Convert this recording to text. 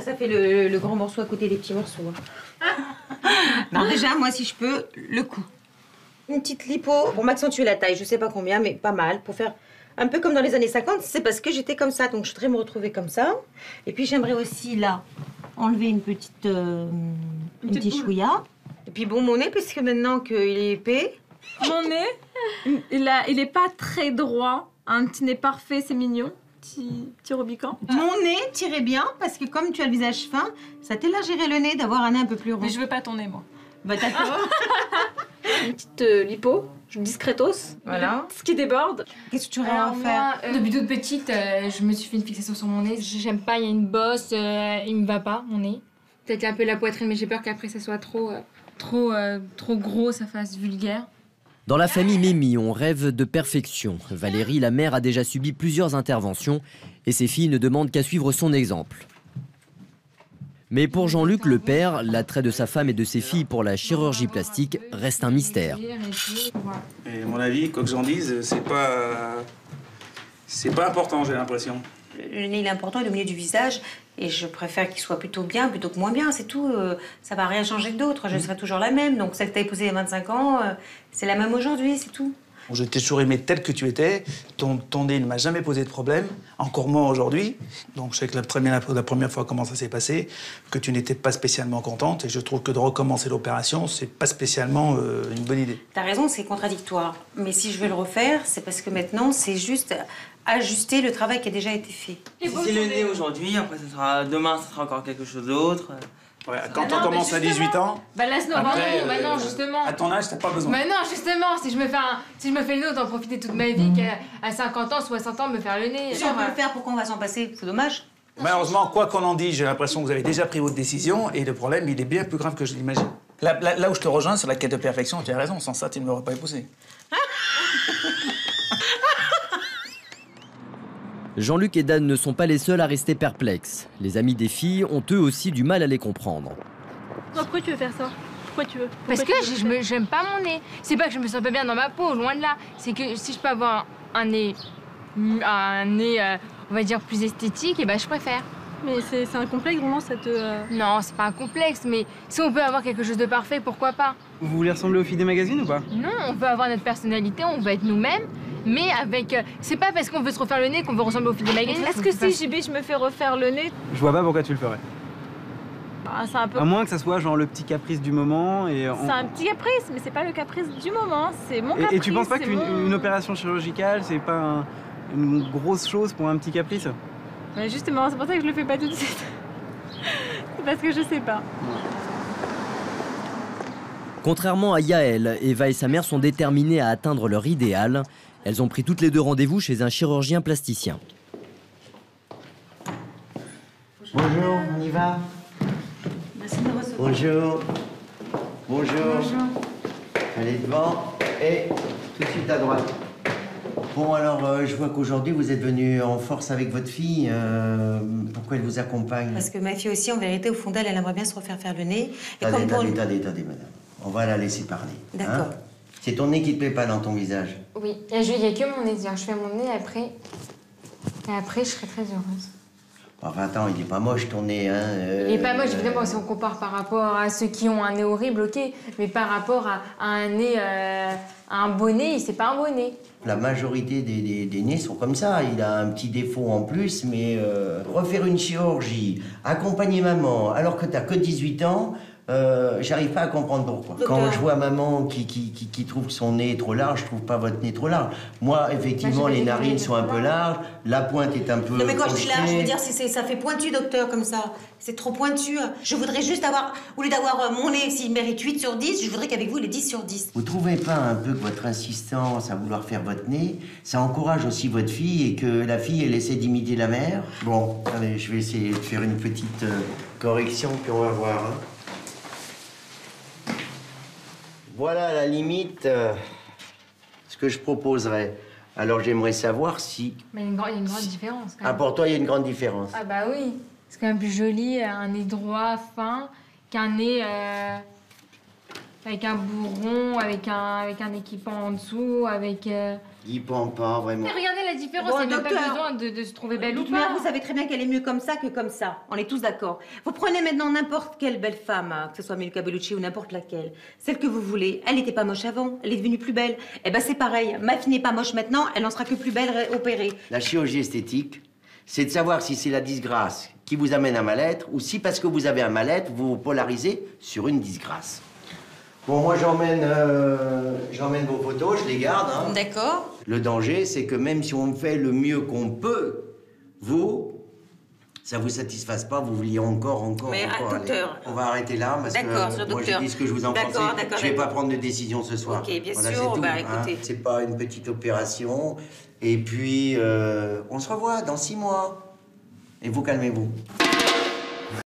Ça fait le grand morceau à côté des petits morceaux. Non, déjà, moi, si je peux, le cou. Une petite lipo pour m'accentuer la taille, je sais pas combien, mais pas mal, pour faire un peu comme dans les années 50. C'est parce que j'étais comme ça, donc je voudrais me retrouver comme ça. Et puis j'aimerais aussi, là, enlever une petite chouïa. Et puis bon, mon nez, puisque maintenant qu'il est épais... Mon nez, il est pas très droit. Un petit nez parfait, c'est mignon. Petit Rubicon. Mon nez tirait bien, parce que comme tu as le visage fin, ça t'élargirait le nez d'avoir un nez un peu plus rond. Mais je veux pas ton nez, moi. Bah d'accord. Une petite lipo, discretos. Voilà. Ce qui déborde. Qu'est-ce que tu aurais à en faire? Depuis toute petite, je me suis fait une fixation sur mon nez. J'aime pas, il y a une bosse, il me va pas, mon nez. Peut-être un peu la poitrine, mais j'ai peur qu'après ça soit trop gros, ça fasse vulgaire. Dans la famille Mimi, on rêve de perfection. Valérie, la mère, a déjà subi plusieurs interventions et ses filles ne demandent qu'à suivre son exemple. Mais pour Jean-Luc, le père, l'attrait de sa femme et de ses filles pour la chirurgie plastique reste un mystère. Et à mon avis, quoi que j'en dise, c'est pas important, j'ai l'impression. Le nez, il est important, il est au milieu du visage. Et je préfère qu'il soit plutôt bien plutôt que moins bien, c'est tout. Ça va rien changer d'autre, je serai toujours la même. Donc celle que tu as épousée il y a 25 ans, c'est la même aujourd'hui, c'est tout. Je t'ai toujours aimé tel que tu étais. Ton nez ne m'a jamais posé de problème, encore moins aujourd'hui. Donc je sais que la première fois comment ça s'est passé, que tu n'étais pas spécialement contente. Et je trouve que de recommencer l'opération, c'est pas spécialement une bonne idée. T'as raison, c'est contradictoire. Mais si je vais le refaire, c'est parce que maintenant, c'est juste ajuster le travail qui a déjà été fait. Si c'est le nez aujourd'hui, après demain, ça sera encore quelque chose d'autre. Ouais, quand on commence à 18 ans... Bah laisse-nous, bah non, justement. À ton âge, t'as pas besoin. Bah non, justement, si je me fais le nez, autant profiter toute ma vie qu'à 50 ans, 60 ans, me faire le nez. Si on peut le faire, pourquoi on va s'en passer? C'est dommage. Malheureusement, quoi qu'on en dise, j'ai l'impression que vous avez déjà pris votre décision et le problème, il est bien plus grave que je l'imagine. Là où je te rejoins, sur la quête de perfection, tu as raison, sans ça, tu ne m'aurais pas épousé. Jean-Luc et Dan ne sont pas les seuls à rester perplexes. Les amis des filles ont eux aussi du mal à les comprendre. Pourquoi tu veux faire ça? Pourquoi tu veux? Parce que j'aime pas mon nez. C'est pas que je me sens pas bien dans ma peau, loin de là. C'est que si je peux avoir un nez, on va dire, plus esthétique, et ben je préfère. Mais c'est un complexe, vraiment, ça te... Non, c'est pas un complexe, mais si on peut avoir quelque chose de parfait, pourquoi pas? Vous voulez ressembler aux filles des magazines ou pas? Non, on veut avoir notre personnalité, on veut être nous-mêmes, mais avec... c'est pas parce qu'on veut se refaire le nez qu'on veut ressembler aux filles des magazines. Est-ce que si, JB, je me fais refaire le nez? Je vois pas pourquoi tu le ferais. Ah, c'est un peu... À moins que ça soit genre le petit caprice du moment et... C'est un petit caprice, mais c'est pas le caprice du moment, c'est mon caprice. Et tu penses pas qu'une opération chirurgicale, c'est pas une grosse chose pour un petit caprice? Mais justement, c'est pour ça que je le fais pas tout de suite. C'est parce que je sais pas. Contrairement à Yael, Eva et sa mère sont déterminées à atteindre leur idéal. Elles ont pris toutes les deux rendez-vous chez un chirurgien plasticien. Bonjour, on y va? Merci de me recevoir. Bonjour. Bonjour. Allez devant et tout de suite à droite. Bon, alors, je vois qu'aujourd'hui, vous êtes venu en force avec votre fille. Pourquoi elle vous accompagne? Parce que ma fille aussi, en vérité, au fond d'elle, elle aimerait bien se refaire faire le nez. Et Attendez, comme pour... attendez, madame. On va la laisser parler. D'accord. C'est ton nez qui te plaît pas dans ton visage? Oui, il n'y a que mon nez. Je fais mon nez après. Et après, je serai très heureuse. Enfin, attends, il est pas moche ton nez, hein. Il est pas moche, évidemment, si on compare par rapport à ceux qui ont un nez horrible, ok. Mais par rapport à un nez, à un beau nez, c'est pas un beau nez. La majorité des nez sont comme ça. Il a un petit défaut en plus, mais refaire une chirurgie, accompagner maman, alors que t'as que 18 ans, j'arrive pas à comprendre pourquoi. Docteur. Quand je vois maman qui trouve que son nez est trop large, je trouve pas votre nez trop large. Moi, effectivement, les narines sont un peu larges, la pointe est un peu... Non mais quand je dis large, je veux crochetée. dire, ça fait pointu, docteur, comme ça. C'est trop pointu. Je voudrais juste avoir, au lieu d'avoir mon nez, s'il mérite 8 sur 10, je voudrais qu'avec vous, il est 10 sur 10. Vous trouvez pas un peu que votre insistance à vouloir faire votre nez, ça encourage aussi votre fille et que la fille, elle essaie d'imiter la mère? Bon, allez, je vais essayer de faire une petite correction, puis on va voir. Hein. Voilà, à la limite, ce que je proposerais. Alors, j'aimerais savoir si... Mais il y a une grande différence, quand même. Ah, pour toi, il y a une grande différence. Ah bah oui. C'est quand même plus joli, un nez droit, fin, qu'un nez avec un bourron, avec un équipement en dessous, avec... Il pend pas, vraiment. Mais regardez la différence, Bon, il n'y a même pas docteur. besoin de se trouver belle ou Dites-moi, pas. vous savez très bien qu'elle est mieux comme ça que comme ça. On est tous d'accord. Vous prenez maintenant n'importe quelle belle femme, hein, que ce soit Monica Bellucci ou n'importe laquelle, celle que vous voulez. Elle n'était pas moche avant, elle est devenue plus belle. Eh ben c'est pareil. Ma fille n'est pas moche maintenant, elle n'en sera que plus belle opérée. La chirurgie esthétique, c'est de savoir si c'est la disgrâce qui vous amène à un mal-être ou si parce que vous avez un mal-être, vous vous polarisez sur une disgrâce. Bon, moi j'emmène vos photos, je les garde. Hein. D'accord. Le danger, c'est que même si on fait le mieux qu'on peut, ça vous satisfasse pas, vous vouliez encore. Mais, encore. docteur. Allez, on va arrêter là parce D'accord, que sur moi docteur. j'ai dit ce que je vous en pensais. D'accord, Je vais pas prendre de décision ce soir. Ok, bien Voilà, sûr, c'est tout, bah, hein. écoutez. C'est pas une petite opération. Et puis, on se revoit dans 6 mois. Et vous calmez-vous.